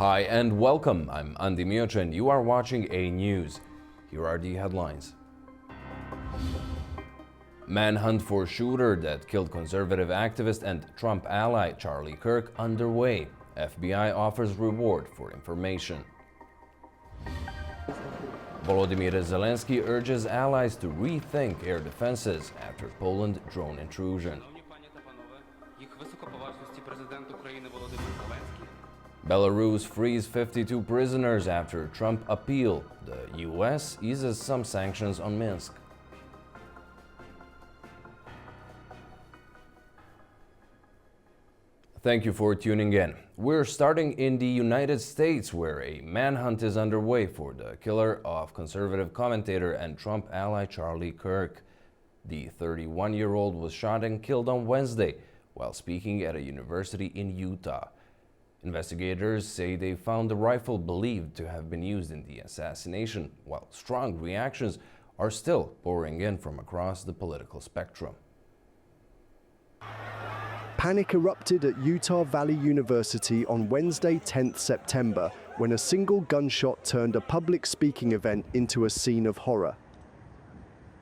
Hi and welcome. I'm Anewz and you are watching Anewz. Here are the headlines. Manhunt for shooter that killed conservative activist and Trump ally Charlie Kirk underway. FBI offers reward for information. Volodymyr Zelensky urges allies to rethink air defenses after Poland drone intrusion. Belarus frees 52 prisoners after Trump appeal. The US eases some sanctions on Minsk. Thank you for tuning in. We're starting in the United States, where a manhunt is underway for the killer of conservative commentator and Trump ally Charlie Kirk. The 31-year-old was shot and killed on Wednesday while speaking at a university in Utah. Investigators say they found the rifle believed to have been used in the assassination, while strong reactions are still pouring in from across the political spectrum. Panic erupted at Utah Valley University on Wednesday, 10th September, when a single gunshot turned a public speaking event into a scene of horror.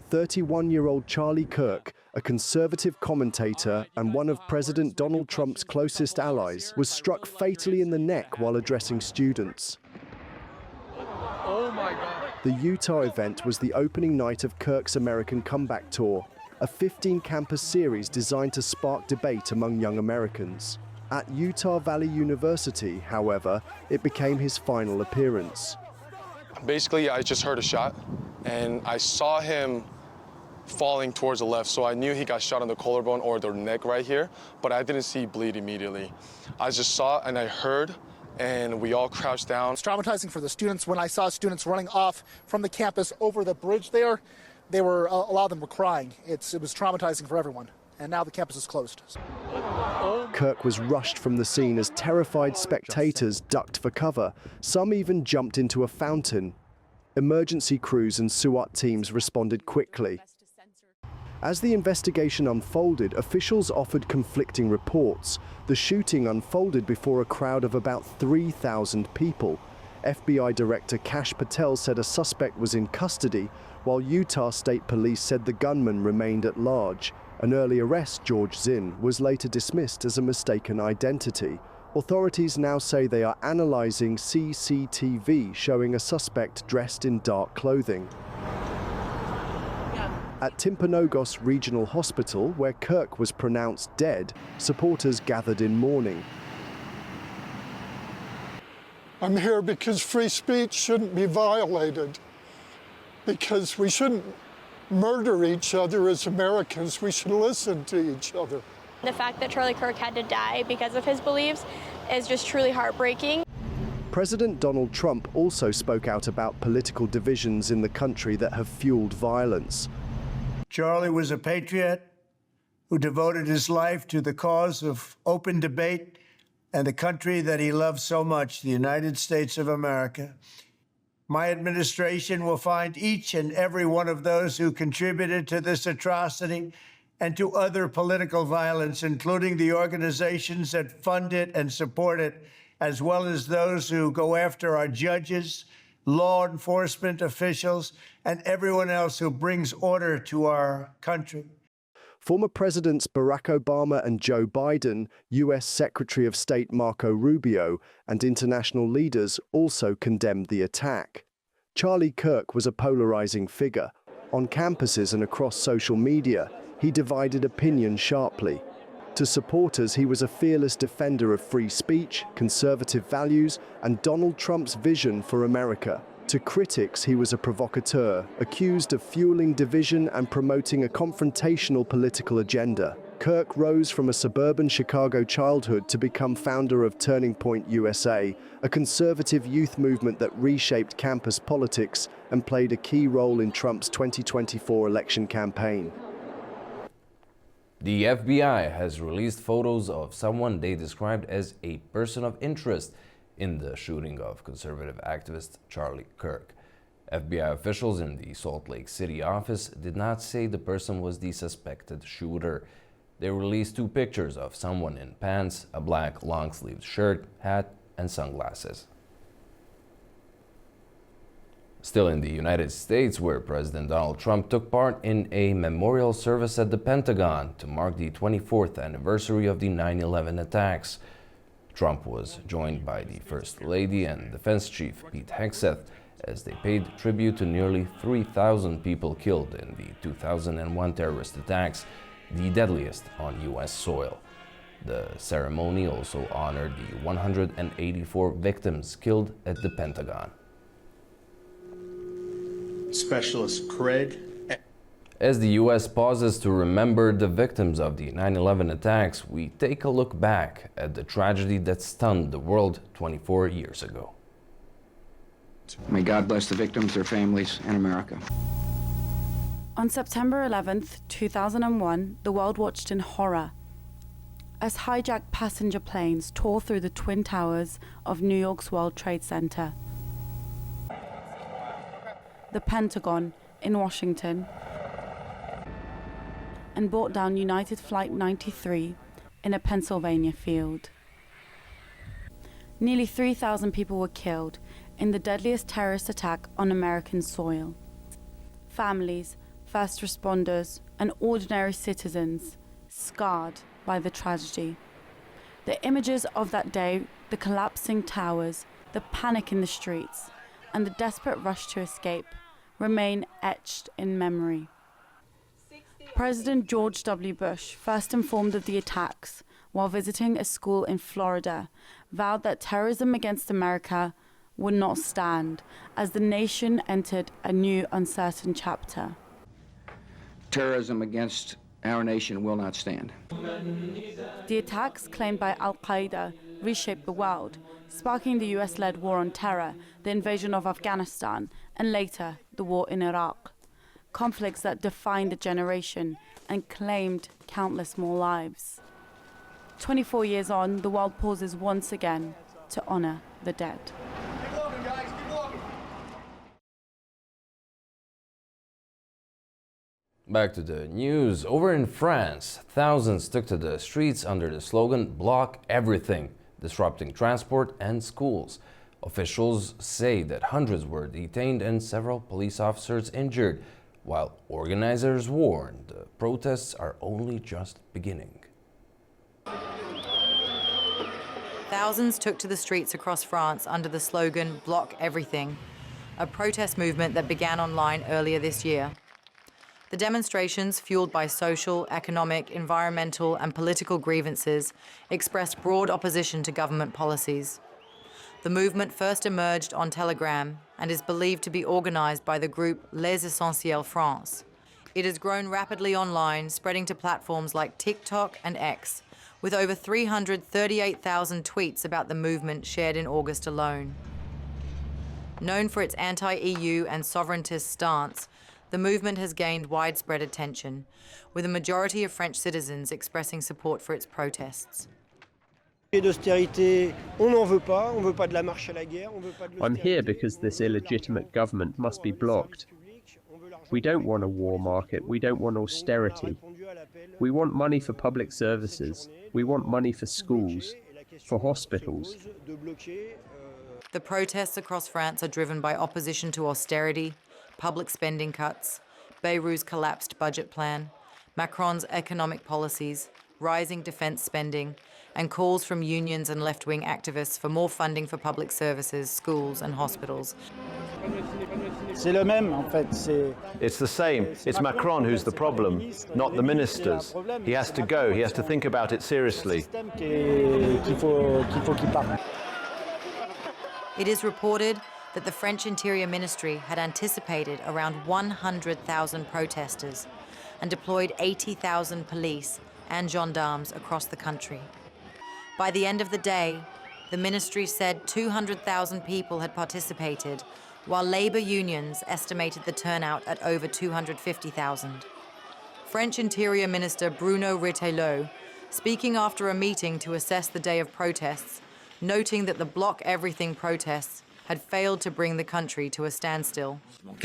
31-year-old Charlie Kirk, a conservative commentator and one of President Donald Trump's closest allies, was struck fatally in the neck while addressing students. Oh my God. The Utah event was the opening night of Kirk's American Comeback Tour, a 15-campus series designed to spark debate among young Americans. At Utah Valley University, however, it became his final appearance. Basically, I just heard a shot, and I saw him falling towards the left, so I knew he got shot on the collarbone or the neck right here, but I didn't see bleed immediately. I just saw and I heard, and we all crouched down. It's traumatizing for the students. When I saw students running off from the campus over the bridge there, a lot of them were crying. It was traumatizing for everyone, and now the campus is closed. Kirk was rushed from the scene as terrified spectators ducked for cover. Some even jumped into a fountain. Emergency crews and SWAT teams responded quickly. As the investigation unfolded, officials offered conflicting reports. The shooting unfolded before a crowd of about 3,000 people. FBI Director Kash Patel said a suspect was in custody, while Utah State Police said the gunman remained at large. An early arrest, George Zinn, was later dismissed as a mistaken identity. Authorities now say they are analyzing CCTV showing a suspect dressed in dark clothing. At Timpanogos Regional Hospital, where Kirk was pronounced dead, supporters gathered in mourning. I'm here because free speech shouldn't be violated, because we shouldn't murder each other as Americans. We should listen to each other. The fact that Charlie Kirk had to die because of his beliefs is just truly heartbreaking. President Donald Trump also spoke out about political divisions in the country that have fueled violence. Charlie was a patriot who devoted his life to the cause of open debate and the country that he loved so much, the United States of America. My administration will find each and every one of those who contributed to this atrocity and to other political violence, including the organizations that fund it and support it, as well as those who go after our judges, law enforcement officials, and everyone else who brings order to our country. Former Presidents Barack Obama and Joe Biden, U.S. Secretary of State Marco Rubio, and international leaders also condemned the attack. Charlie Kirk was a polarizing figure. On campuses and across social media, he divided opinion sharply. To supporters, he was a fearless defender of free speech, conservative values, and Donald Trump's vision for America. To critics, he was a provocateur, accused of fueling division and promoting a confrontational political agenda. Kirk rose from a suburban Chicago childhood to become founder of Turning Point USA, a conservative youth movement that reshaped campus politics and played a key role in Trump's 2024 election campaign. The FBI has released photos of someone they described as a person of interest in the shooting of conservative activist Charlie Kirk. FBI officials in the Salt Lake City office did not say the person was the suspected shooter. They released two pictures of someone in pants, a black long-sleeved shirt, hat, and sunglasses. Still in the United States, where President Donald Trump took part in a memorial service at the Pentagon to mark the 24th anniversary of the 9/11 attacks. Trump was joined by the First Lady and Defense Chief Pete Hegseth as they paid tribute to nearly 3,000 people killed in the 2001 terrorist attacks, the deadliest on U.S. soil. The ceremony also honored the 184 victims killed at the Pentagon. Specialist Craig. As the U.S. pauses to remember the victims of the 9/11 attacks, we take a look back at the tragedy that stunned the world 24 years ago. May God bless the victims, their families, and America. On September 11th, 2001, the world watched in horror as hijacked passenger planes tore through the Twin Towers of New York's World Trade Center, the Pentagon in Washington, and brought down United Flight 93 in a Pennsylvania field. Nearly 3,000 people were killed in the deadliest terrorist attack on American soil. Families, first responders, and ordinary citizens scarred by the tragedy. The images of that day, the collapsing towers, the panic in the streets, and the desperate rush to escape remain etched in memory. President George W. Bush, first informed of the attacks while visiting a school in Florida, vowed that terrorism against America would not stand as the nation entered a new uncertain chapter. Terrorism against our nation will not stand. The attacks claimed by Al-Qaeda reshaped the world, sparking the US-led war on terror, the invasion of Afghanistan, and later the war in Iraq. Conflicts that defined a generation and claimed countless more lives. 24 years on, the world pauses once again to honor the dead. Back to the news. Over in France, thousands took to the streets under the slogan "Block Everything," disrupting transport and schools. Officials say that hundreds were detained and several police officers injured, while organizers warn the protests are only just beginning. Thousands took to the streets across France under the slogan "Block Everything," a protest movement that began online earlier this year. The demonstrations, fueled by social, economic, environmental, and political grievances, expressed broad opposition to government policies. The movement first emerged on Telegram and is believed to be organized by the group Les Essentiels France. It has grown rapidly online, spreading to platforms like TikTok and X, with over 338,000 tweets about the movement shared in August alone. Known for its anti-EU and sovereigntist stance, the movement has gained widespread attention, with a majority of French citizens expressing support for its protests. I'm here because this illegitimate government must be blocked. We don't want a war market, we don't want austerity. We want money for public services, we want money for schools, for hospitals. The protests across France are driven by opposition to austerity, public spending cuts, Bayrou's collapsed budget plan, Macron's economic policies, rising defense spending, and calls from unions and left-wing activists for more funding for public services, schools and hospitals. It's the same. It's Macron who's the problem, not the ministers. He has to go. He has to think about it seriously. It is reported that the French Interior Ministry had anticipated around 100,000 protesters and deployed 80,000 police and gendarmes across the country. By the end of the day, the ministry said 200,000 people had participated, while labor unions estimated the turnout at over 250,000. French Interior Minister Bruno Retailleau, speaking after a meeting to assess the day of protests, noting that the Block Everything protests had failed to bring the country to a standstill. What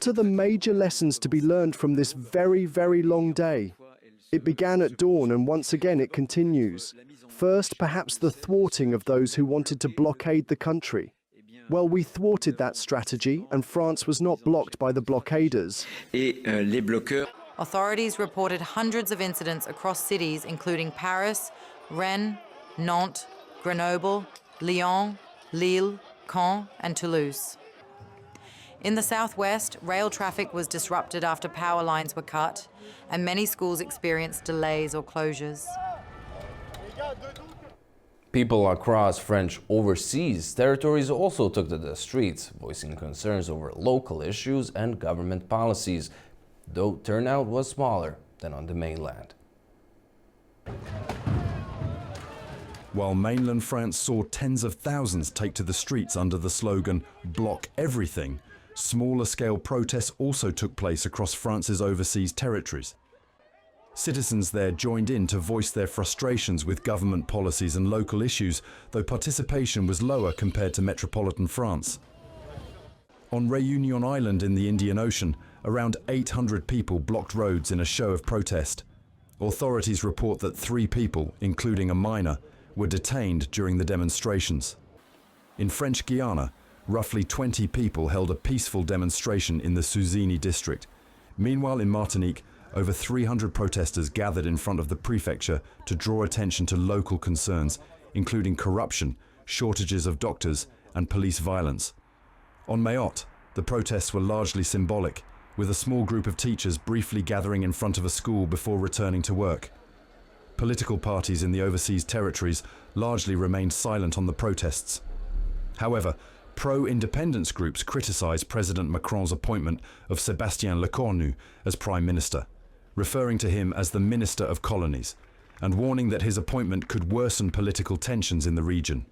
are the major lessons to be learned from this very, very long day? It began at dawn and once again it continues. First, perhaps the thwarting of those who wanted to blockade the country. Well, we thwarted that strategy and France was not blocked by the blockaders. Authorities reported hundreds of incidents across cities including Paris, Rennes, Nantes, Grenoble, Lyon, Lille, Caen and Toulouse. In the southwest, rail traffic was disrupted after power lines were cut, and many schools experienced delays or closures. People across French overseas territories also took to the streets, voicing concerns over local issues and government policies, though turnout was smaller than on the mainland. While mainland France saw tens of thousands take to the streets under the slogan "Block Everything," smaller-scale protests also took place across France's overseas territories. Citizens there joined in to voice their frustrations with government policies and local issues, though participation was lower compared to metropolitan France. On Réunion Island in the Indian Ocean, around 800 people blocked roads in a show of protest. Authorities report that 3 people, including a minor, were detained during the demonstrations. In French Guiana, roughly 20 people held a peaceful demonstration in the Souzini district. Meanwhile, in Martinique, over 300 protesters gathered in front of the prefecture to draw attention to local concerns, including corruption, shortages of doctors, and police violence. On Mayotte, the protests were largely symbolic, with a small group of teachers briefly gathering in front of a school before returning to work. Political parties in the overseas territories largely remained silent on the protests. However, pro-independence groups criticised President Macron's appointment of Sébastien Lecornu as Prime Minister, referring to him as the Minister of Colonies, and warning that his appointment could worsen political tensions in the region.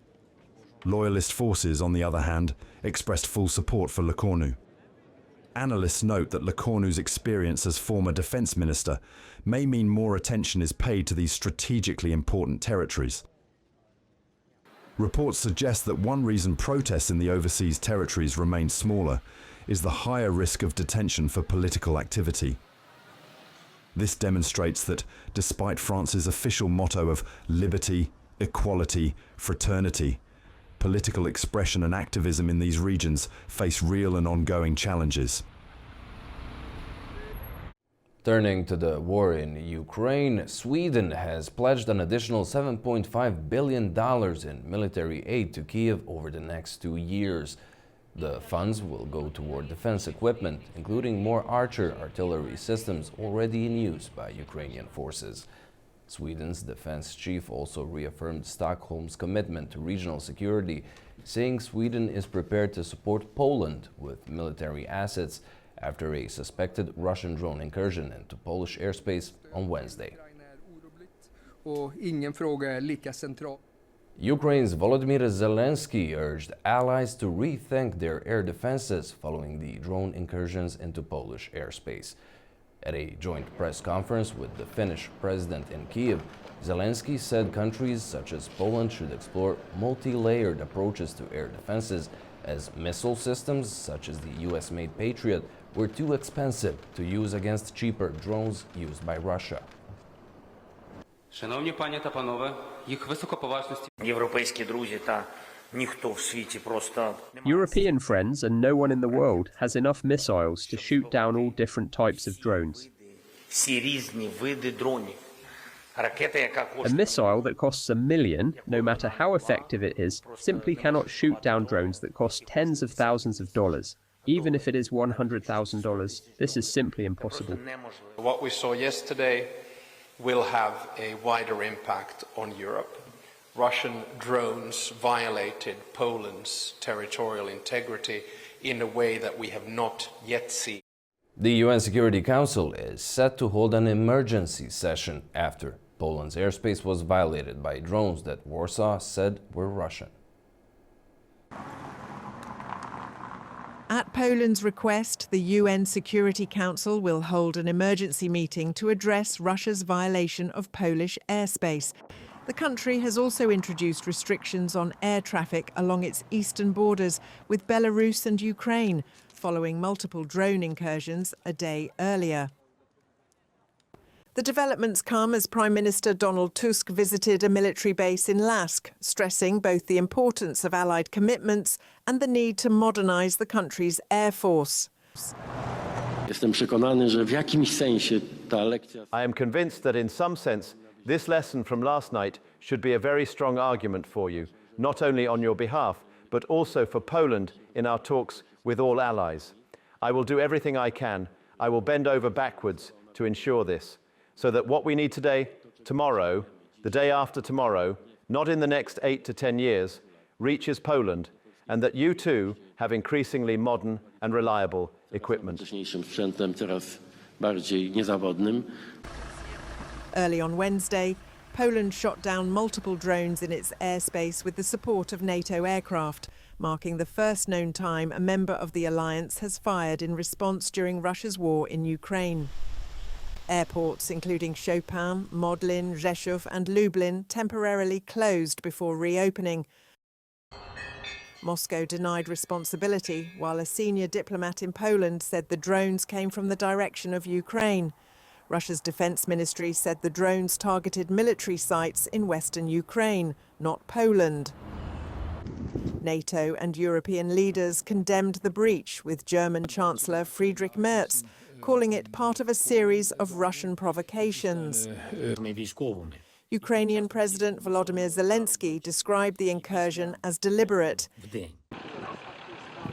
Loyalist forces, on the other hand, expressed full support for Lecornu. Analysts note that Lecornu's experience as former defence minister may mean more attention is paid to these strategically important territories. Reports suggest that one reason protests in the overseas territories remain smaller is the higher risk of detention for political activity. This demonstrates that, despite France's official motto of liberty, equality, fraternity, political expression and activism in these regions face real and ongoing challenges. Turning to the war in Ukraine, Sweden has pledged an additional $7.5 billion in military aid to Kyiv over the next 2 years. The funds will go toward defense equipment, including more Archer artillery systems already in use by Ukrainian forces. Sweden's defense chief also reaffirmed Stockholm's commitment to regional security, saying Sweden is prepared to support Poland with military assets after a suspected Russian drone incursion into Polish airspace on Wednesday. Ukraine's Volodymyr Zelensky urged allies to rethink their air defenses following the drone incursions into Polish airspace. At a joint press conference with the Finnish president in Kyiv, Zelensky said countries such as Poland should explore multi-layered approaches to air defenses, as missile systems such as the US-made Patriot were too expensive to use against cheaper drones used by Russia. Шановні пані та панове, їх високоповажності європейські друзі та ніхто в світі просто European friends and no one in the world has enough missiles to shoot down all different types of drones. всі різні види дронів. Ракета, яка A коштує missile that costs $1 million, no matter how effective it is, simply cannot shoot down drones that cost tens of thousands of dollars. Even if it is $100,000, this is simply impossible. What we saw yesterday will have a wider impact on Europe. Russian drones violated Poland's territorial integrity in a way that we have not yet seen. The UN Security Council is set to hold an emergency session after Poland's airspace was violated by drones that Warsaw said were Russian. At Poland's request, the UN Security Council will hold an emergency meeting to address Russia's violation of Polish airspace. The country has also introduced restrictions on air traffic along its eastern borders with Belarus and Ukraine, following multiple drone incursions a day earlier. The developments come as Prime Minister Donald Tusk visited a military base in Lask, stressing both the importance of Allied commitments and the need to modernise the country's air force. I am convinced that in some sense, this lesson from last night should be a very strong argument for you, not only on your behalf, but also for Poland in our talks with all allies. I will do everything I can. I will bend over backwards to ensure this, so that what we need today, tomorrow, the day after tomorrow, not in the next 8 to 10 years, reaches Poland, and that you too have increasingly modern and reliable equipment. Early on Wednesday, Poland shot down multiple drones in its airspace with the support of NATO aircraft, marking the first known time a member of the alliance has fired in response during Russia's war in Ukraine. Airports including Chopin, Modlin, Rzeszów and Lublin temporarily closed before reopening. Moscow denied responsibility, while a senior diplomat in Poland said the drones came from the direction of Ukraine. Russia's defense ministry said the drones targeted military sites in western Ukraine, not Poland. NATO and European leaders condemned the breach, with German Chancellor Friedrich Merz calling it part of a series of Russian provocations. Ukrainian President Volodymyr Zelensky described the incursion as deliberate.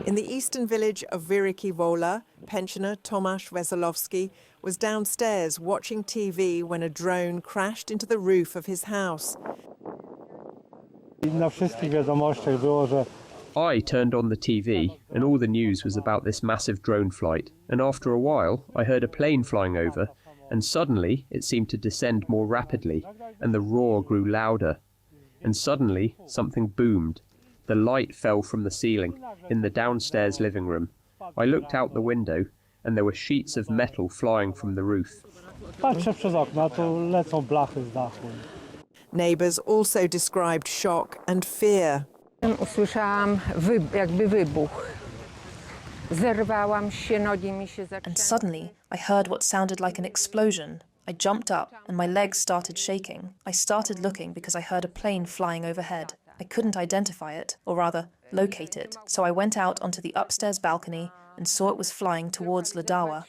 In the eastern village of Vyriki Wola, pensioner Tomasz Wesolowski was downstairs watching TV when a drone crashed into the roof of his house. I turned on the TV and all the news was about this massive drone flight, and after a while I heard a plane flying over, and suddenly it seemed to descend more rapidly and the roar grew louder, and suddenly something boomed. The light fell from the ceiling in the downstairs living room. I looked out the window and there were sheets of metal flying from the roof. Neighbours also described shock and fear. And suddenly, I heard what sounded like an explosion. I jumped up and my legs started shaking. I started looking because I heard a plane flying overhead. I couldn't identify it, or rather, locate it. So I went out onto the upstairs balcony and saw it was flying towards Ladawa.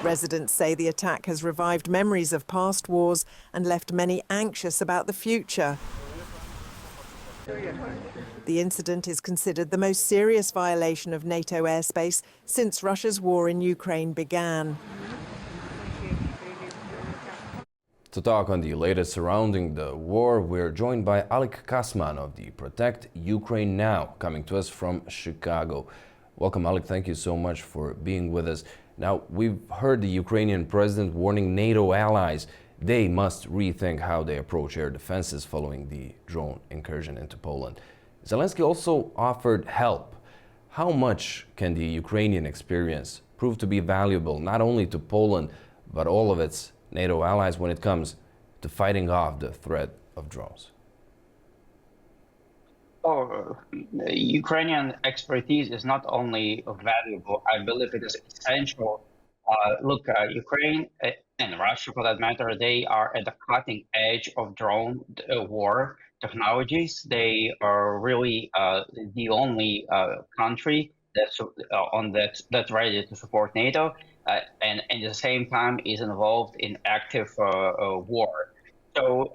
Residents say the attack has revived memories of past wars and left many anxious about the future. The incident is considered the most serious violation of NATO airspace since Russia's war in Ukraine began. To talk on the latest surrounding the war, we're joined by Alek Kasman of the Protect Ukraine Now, coming to us from Chicago. Welcome, Alek. Thank you so much for being with us. Now, we've heard the Ukrainian president warning NATO allies they must rethink how they approach air defenses following the drone incursion into Poland. Zelensky also offered help. How much can the Ukrainian experience prove to be valuable not only to Poland, but all of its NATO allies when it comes to fighting off the threat of drones? Ukrainian expertise is not only valuable, I believe it is essential. Ukraine and Russia, for that matter, they are at the cutting edge of drone war technologies. They are really the only country that's ready to support NATO, and at the same time is involved in active war. So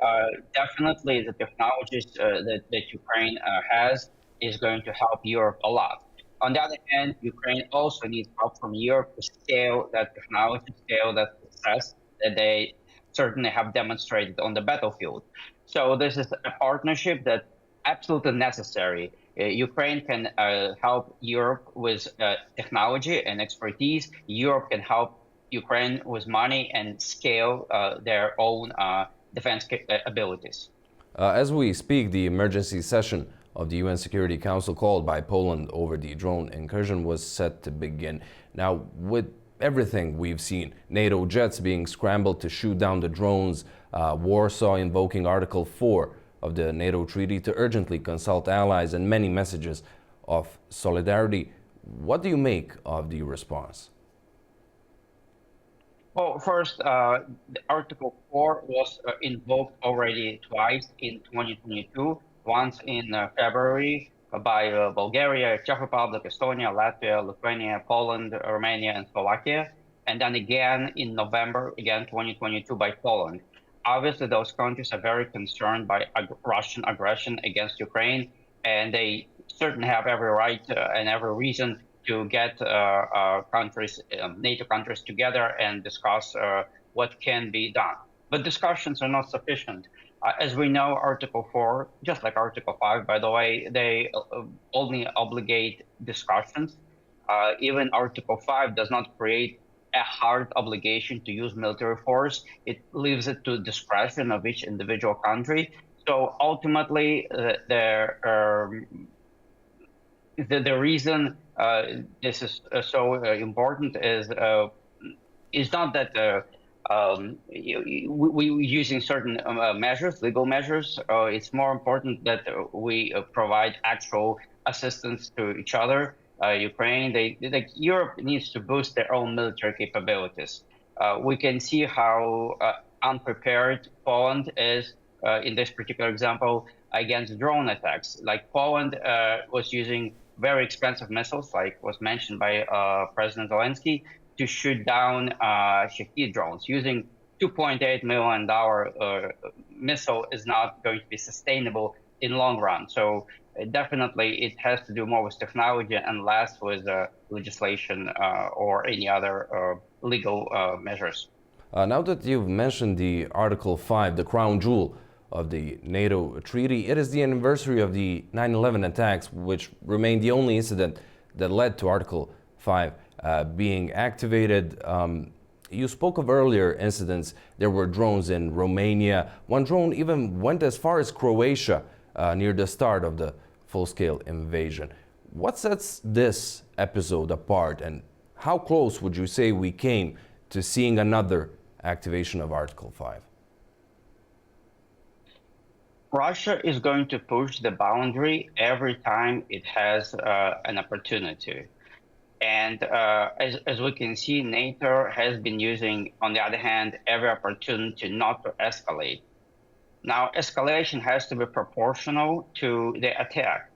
definitely the technologies that Ukraine has is going to help Europe a lot. On the other hand, Ukraine also needs help from Europe to scale that technology, scale that success that they certainly have demonstrated on the battlefield. So this is a partnership that's absolutely necessary. Ukraine can help Europe with technology and expertise. Europe can help Ukraine with money and scale their own defense abilities. As we speak, the emergency session of the UN Security Council called by Poland over the drone incursion was set to begin. Now, with everything we've seen, NATO jets being scrambled to shoot down the drones, Warsaw invoking Article 4 of the NATO treaty to urgently consult allies, and many messages of solidarity, What do you make of the response? Well, first, Article 4 was invoked already twice in 2022, once in February by Bulgaria, Czech Republic, Estonia, Latvia, Lithuania, Poland, Romania, and Slovakia, and then again in November, again 2022 by Poland. Obviously, those countries are very concerned by Russian aggression against Ukraine, and they certainly have every right and every reason to get countries, NATO countries together and discuss what can be done. But discussions are not sufficient. As we know, Article 4, just like Article 5, by the way, they only obligate discussions. Even Article 5 does not create a hard obligation to use military force. It leaves it to discretion of each individual country. So ultimately, the reason this is so important is not that we using certain measures, legal measures. It's more important that we provide actual assistance to each other. Ukraine, Europe needs to boost their own military capabilities. We can see how unprepared Poland is in this particular example against drone attacks. Like Poland was using very expensive missiles, like was mentioned by President Zelensky, to shoot down Shahid drones. Using $2.8 million missile is not going to be sustainable in long run. So definitely it has to do more with technology and less with legislation or any other legal measures. Now that you've mentioned the Article 5, the crown jewel of the NATO treaty, it is the anniversary of the 9/11 attacks, which remained the only incident that led to Article 5 being activated. You spoke of earlier incidents. There were drones in Romania. One drone even went as far as Croatia near the start of the full-scale invasion. What sets this episode apart, and how close would you say we came to seeing another activation of Article 5? Russia is going to push the boundary every time it has an opportunity. And as we can see, NATO has been using, on the other hand, every opportunity not to escalate. Now, escalation has to be proportional to the attack.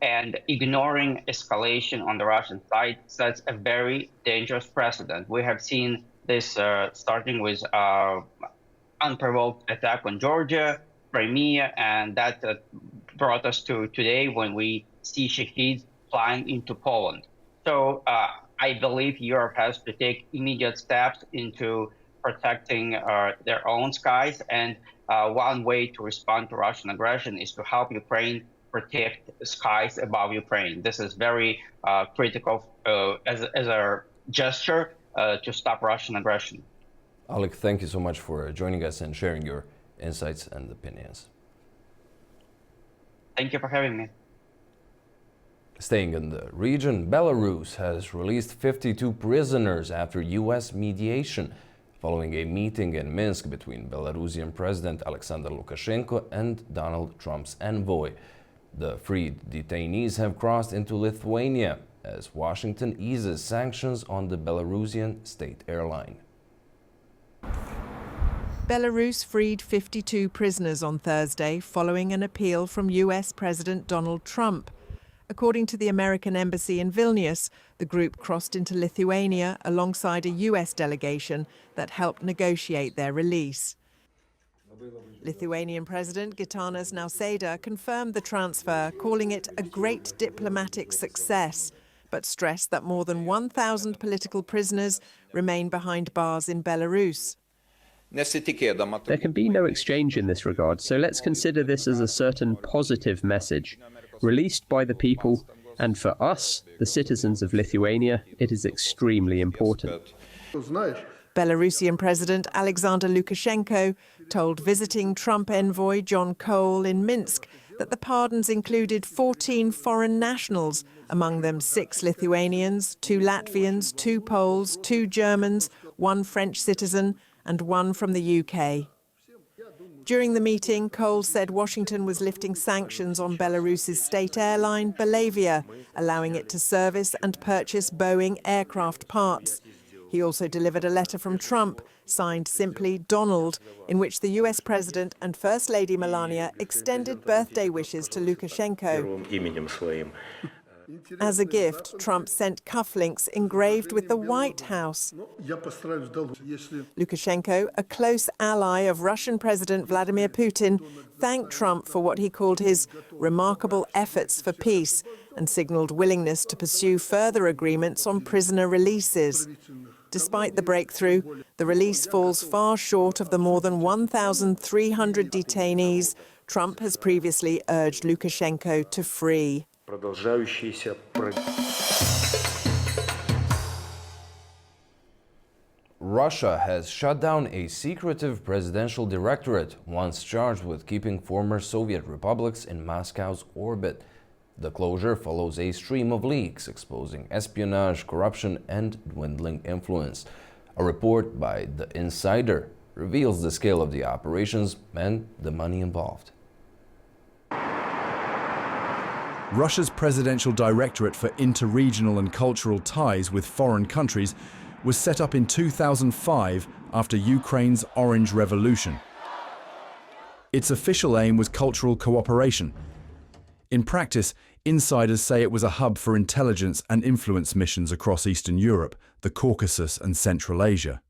And ignoring escalation on the Russian side sets a very dangerous precedent. We have seen this starting with unprovoked attack on Georgia, Crimea, and that brought us to today when we see Shahids flying into Poland. So I believe Europe has to take immediate steps into protecting their own skies. And one way to respond to Russian aggression is to help Ukraine protect skies above Ukraine. This is very critical as a gesture to stop Russian aggression. Alek, thank you so much for joining us and sharing your insights and opinions. Thank you for having me. Staying in the region, Belarus has released 52 prisoners after U.S. mediation, following a meeting in Minsk between Belarusian President Alexander Lukashenko and Donald Trump's envoy. The freed detainees have crossed into Lithuania as Washington eases sanctions on the Belarusian state airline. Belarus freed 52 prisoners on Thursday following an appeal from US President Donald Trump. According to the American embassy in Vilnius, the group crossed into Lithuania alongside a US delegation that helped negotiate their release. Lithuanian President Gitanas Nausėda confirmed the transfer, calling it a great diplomatic success, but stressed that more than 1,000 political prisoners remain behind bars in Belarus. There can be no exchange in this regard, so let's consider this as a certain positive message. Released by the people, and for us, the citizens of Lithuania, it is extremely important. Belarusian President Alexander Lukashenko told visiting Trump envoy John Cole in Minsk that the pardons included 14 foreign nationals, among them 6 Lithuanians, 2 Latvians, 2 Poles, 2 Germans, 1 French citizen, and 1 from the UK. During the meeting, Cole said Washington was lifting sanctions on Belarus's state airline, Belavia, allowing it to service and purchase Boeing aircraft parts. He also delivered a letter from Trump, signed simply Donald, in which the US President and First Lady Melania extended birthday wishes to Lukashenko. As a gift, Trump sent cufflinks engraved with the White House. Lukashenko, a close ally of Russian President Vladimir Putin, thanked Trump for what he called his remarkable efforts for peace and signalled willingness to pursue further agreements on prisoner releases. Despite the breakthrough, the release falls far short of the more than 1,300 detainees Trump has previously urged Lukashenko to free. Russia has shut down a secretive presidential directorate once charged with keeping former Soviet republics in Moscow's orbit. The closure follows a stream of leaks exposing espionage, corruption, and dwindling influence. A report by The Insider reveals the scale of the operations and the money involved. Russia's Presidential Directorate for Interregional and Cultural Ties with Foreign Countries was set up in 2005 after Ukraine's Orange Revolution. Its official aim was cultural cooperation. In practice, insiders say it was a hub for intelligence and influence missions across Eastern Europe, the Caucasus and Central Asia.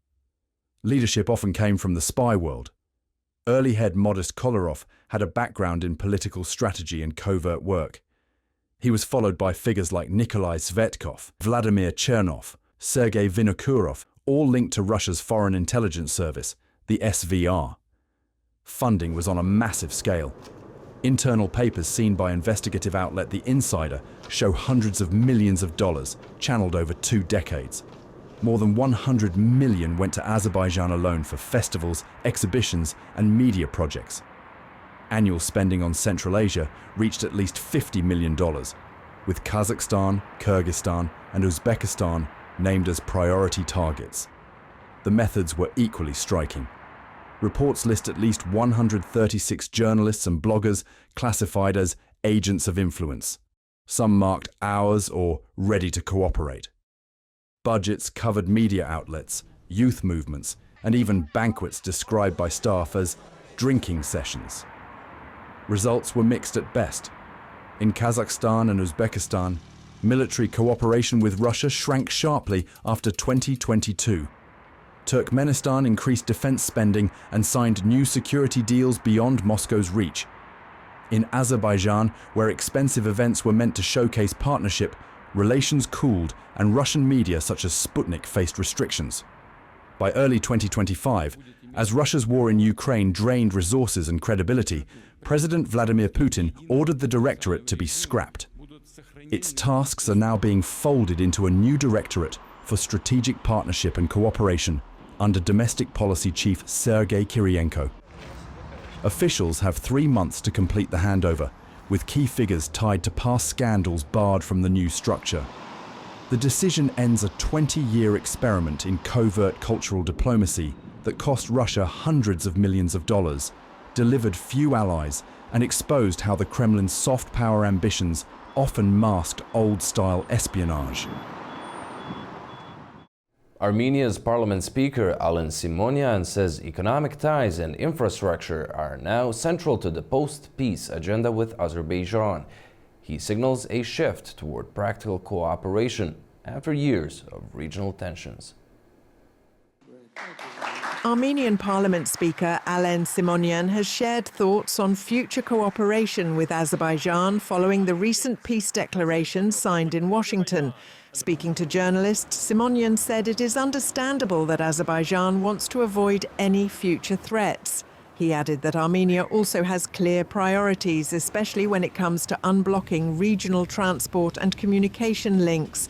Leadership often came from the spy world. Early head Modest Kolarov had a background in political strategy and covert work. He was followed by figures like Nikolai Svetkov, Vladimir Chernov, Sergei Vinokurov, all linked to Russia's Foreign Intelligence Service, the SVR. Funding was on a massive scale. Internal papers seen by investigative outlet The Insider show hundreds of millions of dollars, channeled over 2 decades. More than 100 million went to Azerbaijan alone for festivals, exhibitions, and media projects. Annual spending on Central Asia reached at least $50 million, with Kazakhstan, Kyrgyzstan, and Uzbekistan named as priority targets. The methods were equally striking. Reports list at least 136 journalists and bloggers classified as agents of influence, some marked ours or ready to cooperate. Budgets covered media outlets, youth movements, and even banquets described by staff as drinking sessions. Results were mixed at best. In Kazakhstan and Uzbekistan, military cooperation with Russia shrank sharply after 2022. Turkmenistan increased defense spending and signed new security deals beyond Moscow's reach. In Azerbaijan, where expensive events were meant to showcase partnership, relations cooled and Russian media such as Sputnik faced restrictions. By early 2025, as Russia's war in Ukraine drained resources and credibility, President Vladimir Putin ordered the directorate to be scrapped. Its tasks are now being folded into a new directorate for strategic partnership and cooperation under Domestic Policy Chief Sergei Kirienko. Officials have 3 months to complete the handover, with key figures tied to past scandals barred from the new structure. The decision ends a 20-year experiment in covert cultural diplomacy that cost Russia hundreds of millions of dollars, delivered few allies, and exposed how the Kremlin's soft power ambitions often masked old-style espionage. Armenia's parliament speaker Alen Simonyan says economic ties and infrastructure are now central to the post-peace agenda with Azerbaijan. He signals a shift toward practical cooperation after years of regional tensions. Armenian Parliament Speaker Alen Simonyan has shared thoughts on future cooperation with Azerbaijan following the recent peace declaration signed in Washington. Speaking to journalists, Simonyan said it is understandable that Azerbaijan wants to avoid any future threats. He added that Armenia also has clear priorities, especially when it comes to unblocking regional transport and communication links.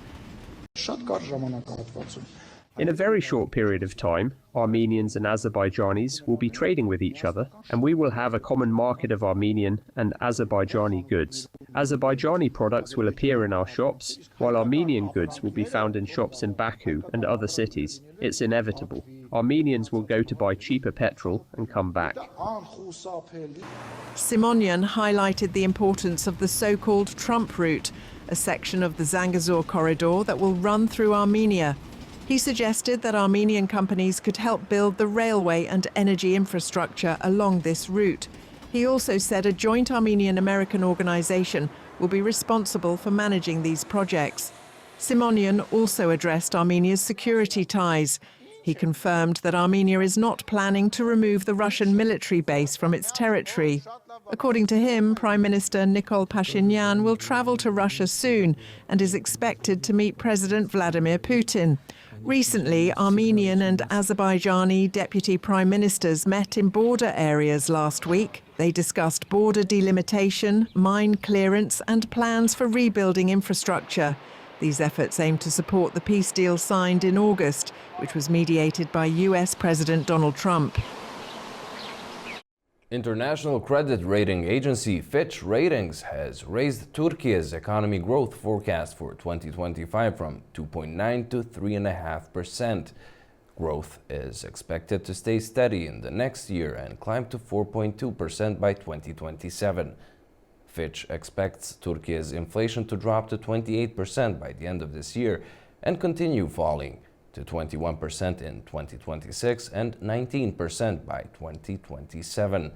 In a very short period of time, Armenians and Azerbaijanis will be trading with each other, and we will have a common market of Armenian and Azerbaijani goods. Azerbaijani products will appear in our shops, while Armenian goods will be found in shops in Baku and other cities. It's inevitable. Armenians will go to buy cheaper petrol and come back. Simonyan highlighted the importance of the so-called Trump route, a section of the Zangezur corridor that will run through Armenia. He suggested that Armenian companies could help build the railway and energy infrastructure along this route. He also said a joint Armenian-American organization will be responsible for managing these projects. Simonyan also addressed Armenia's security ties. He confirmed that Armenia is not planning to remove the Russian military base from its territory. According to him, Prime Minister Nikol Pashinyan will travel to Russia soon and is expected to meet President Vladimir Putin. Recently, Armenian and Azerbaijani deputy prime ministers met in border areas last week. They discussed border delimitation, mine clearance, and plans for rebuilding infrastructure. These efforts aim to support the peace deal signed in August, which was mediated by US President Donald Trump. International credit rating agency Fitch Ratings has raised Turkey's economy growth forecast for 2025 from 2.9 to 3.5%. Growth is expected to stay steady in the next year and climb to 4.2% by 2027. Fitch expects Turkey's inflation to drop to 28% by the end of this year and continue falling to 21% in 2026 and 19% by 2027.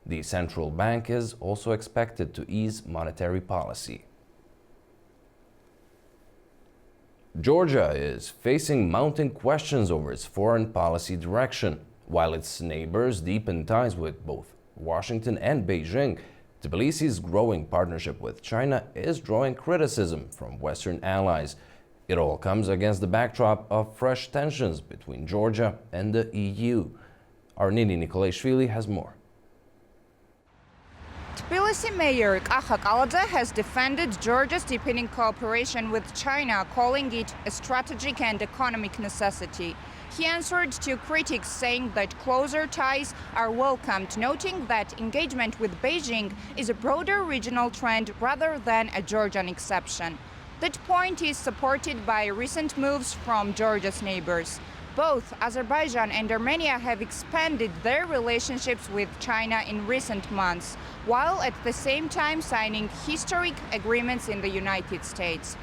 The central bank is also expected to ease monetary policy. Georgia is facing mounting questions over its foreign policy direction. While its neighbors deepen ties with both Washington and Beijing, Tbilisi's growing partnership with China is drawing criticism from Western allies. It all comes against the backdrop of fresh tensions between Georgia and the EU. Our Nini Nikolaishvili has more. Tbilisi Mayor Kaha Kaladze has defended Georgia's deepening cooperation with China, calling it a strategic and economic necessity. He answered to critics, saying that closer ties are welcomed, noting that engagement with Beijing is a broader regional trend rather than a Georgian exception. That point is supported by recent moves from Georgia's neighbors. Both Azerbaijan and Armenia have expanded their relationships with China in recent months, while at the same time signing historic agreements in the United States.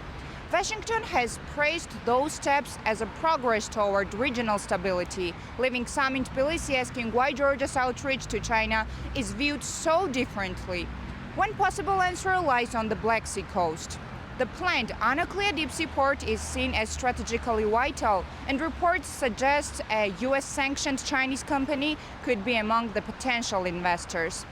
Washington has praised those steps as a progress toward regional stability, leaving some in Tbilisi asking why Georgia's outreach to China is viewed so differently. One possible answer lies on the Black Sea coast. The planned Anewz deep sea port is seen as strategically vital, and reports suggest a US-sanctioned Chinese company could be among the potential investors.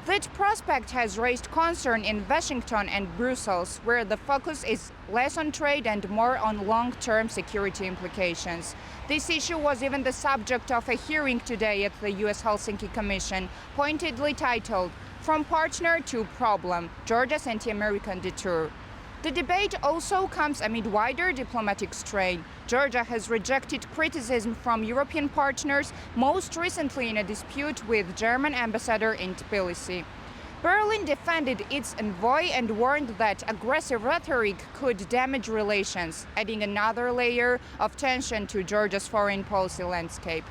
That prospect has raised concern in Washington and Brussels, where the focus is less on trade and more on long-term security implications. This issue was even the subject of a hearing today at the US Helsinki Commission, pointedly titled "From Partner to Problem: Georgia's Anti-American Detour." The debate also comes amid wider diplomatic strain. Georgia has rejected criticism from European partners, most recently in a dispute with German ambassador in Tbilisi. Berlin defended its envoy and warned that aggressive rhetoric could damage relations, adding another layer of tension to Georgia's foreign policy landscape.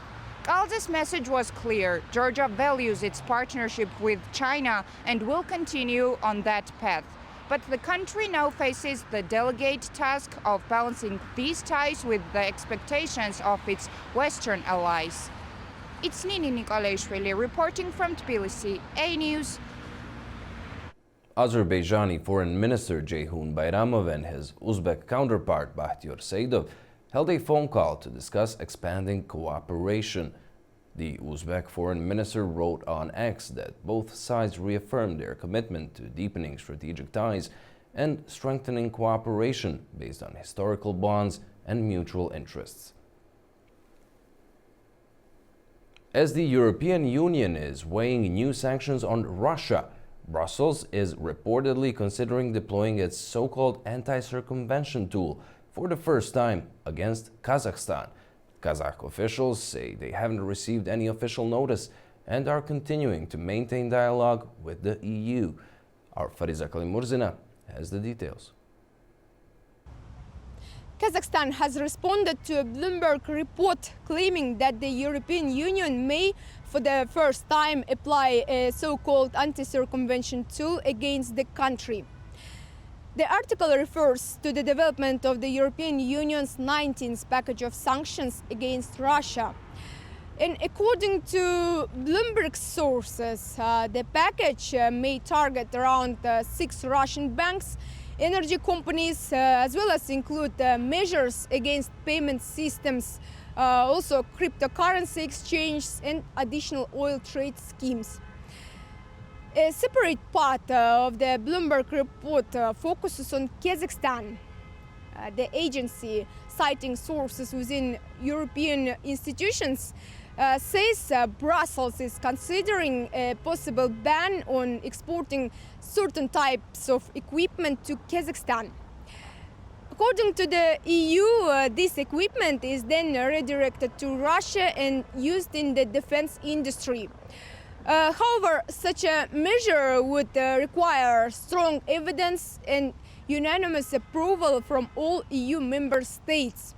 Kaladze's message was clear. Georgia values its partnership with China and will continue on that path. But the country now faces the delicate task of balancing these ties with the expectations of its Western allies. It's Nini Nikolaishvili reporting from Tbilisi, Anewz. Azerbaijani Foreign Minister Ceyhun Bayramov and his Uzbek counterpart Bahtiyar Saidov held a phone call to discuss expanding cooperation. The Uzbek foreign minister wrote on X that both sides reaffirmed their commitment to deepening strategic ties and strengthening cooperation based on historical bonds and mutual interests. As the European Union is weighing new sanctions on Russia, Brussels is reportedly considering deploying its so-called anti-circumvention tool for the first time against Kazakhstan. Kazakh officials say they haven't received any official notice and are continuing to maintain dialogue with the EU. Our Fariza Kalimurzina has the details. Kazakhstan has responded to a Bloomberg report claiming that the European Union may, for the first time, apply a so-called anti-circumvention tool against the country. The article refers to the development of the European Union's 19th package of sanctions against Russia. And according to Bloomberg sources, the package may target around 6 Russian banks, energy companies, as well as include measures against payment systems, also cryptocurrency exchanges and additional oil trade schemes. A separate part of the Bloomberg report focuses on Kazakhstan. The agency, citing sources within European institutions, says Brussels is considering a possible ban on exporting certain types of equipment to Kazakhstan. According to the EU, this equipment is then redirected to Russia and used in the defense industry. However, such a measure would require strong evidence and unanimous approval from all EU member states.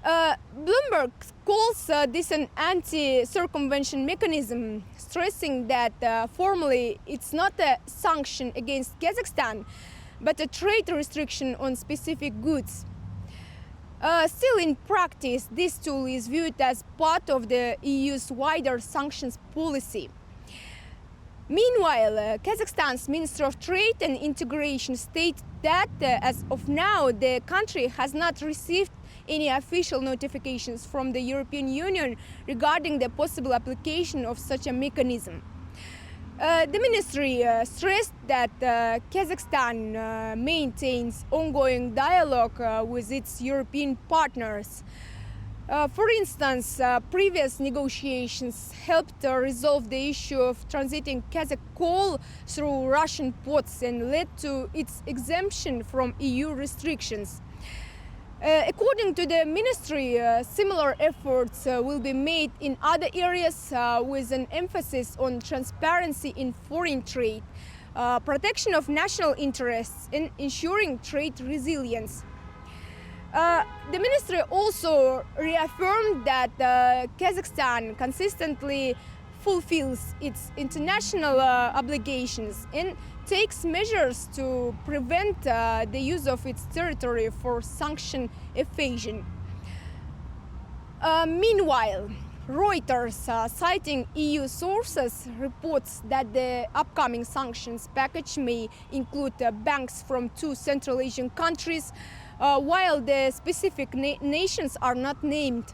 Bloomberg calls this an anti-circumvention mechanism, stressing that formally it's not a sanction against Kazakhstan, but a trade restriction on specific goods. Still, in practice, this tool is viewed as part of the EU's wider sanctions policy. Meanwhile, Kazakhstan's Minister of Trade and Integration stated that, as of now, the country has not received any official notifications from the European Union regarding the possible application of such a mechanism. The ministry stressed that Kazakhstan maintains ongoing dialogue with its European partners. For instance, previous negotiations helped resolve the issue of transiting Kazakh coal through Russian ports and led to its exemption from EU restrictions. According to the ministry, similar efforts will be made in other areas with an emphasis on transparency in foreign trade, protection of national interests, and ensuring trade resilience. The ministry also reaffirmed that Kazakhstan consistently fulfills its international obligations and takes measures to prevent the use of its territory for sanction evasion. Meanwhile, Reuters, citing EU sources, reports that the upcoming sanctions package may include banks from 2 Central Asian countries, while the specific nations are not named.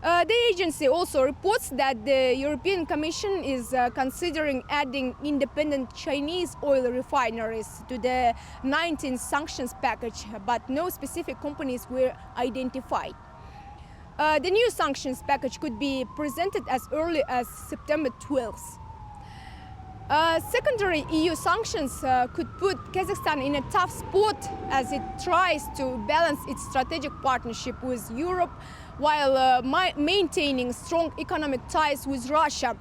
The agency also reports that the European Commission is considering adding independent Chinese oil refineries to the 19th sanctions package, but no specific companies were identified. The new sanctions package could be presented as early as September 12th. Secondary EU sanctions could put Kazakhstan in a tough spot as it tries to balance its strategic partnership with Europe while maintaining strong economic ties with Russia.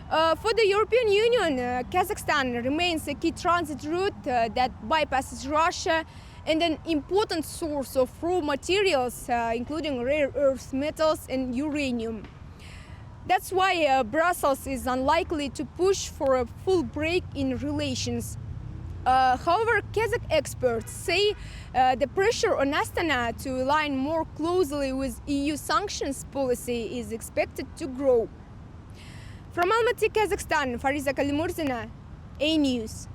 For the European Union, Kazakhstan remains a key transit route that bypasses Russia and an important source of raw materials, including rare earth metals and uranium. That's why Brussels is unlikely to push for a full break in relations. However, Kazakh experts say the pressure on Astana to align more closely with EU sanctions policy is expected to grow. From Almaty, Kazakhstan, Fariza Kalimurzina, Anewz.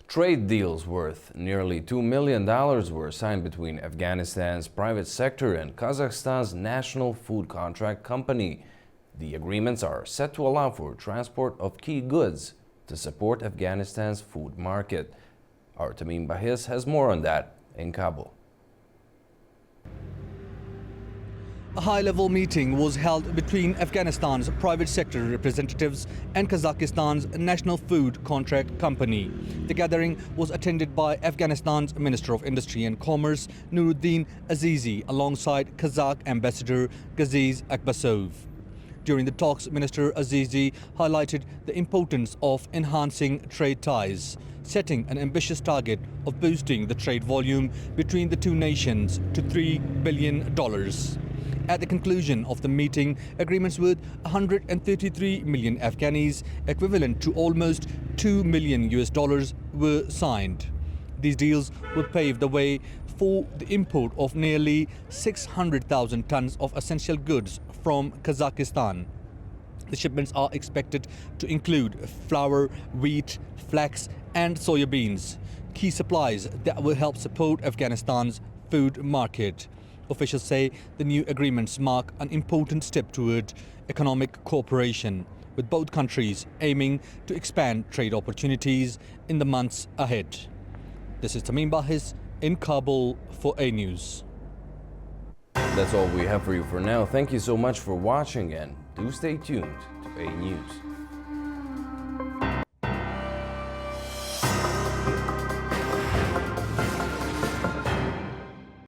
Trade deals worth nearly $2 million were signed between Afghanistan's private sector and Kazakhstan's national food contract company. The agreements are set to allow for transport of key goods to support Afghanistan's food market. Our Tamim Bahis has more on that in Kabul. A high-level meeting was held between Afghanistan's private sector representatives and Kazakhstan's National Food Contract Company. The gathering was attended by Afghanistan's Minister of Industry and Commerce, Nuruddin Azizi, alongside Kazakh Ambassador Gaziz Akbasov. During the talks, Minister Azizi highlighted the importance of enhancing trade ties, setting an ambitious target of boosting the trade volume between the two nations to $3 billion. At the conclusion of the meeting, agreements worth 133 million Afghanis, equivalent to almost $2 million were signed. These deals will pave the way for the import of nearly 600,000 tons of essential goods from Kazakhstan. The shipments are expected to include flour, wheat, flax and soya beans, key supplies that will help support Afghanistan's food market. Officials say the new agreements mark an important step toward economic cooperation, with both countries aiming to expand trade opportunities in the months ahead. This is Tamim Bahis in Kabul for Anewz. That's all we have for you for now. Thank you so much for watching and do stay tuned to Anewz.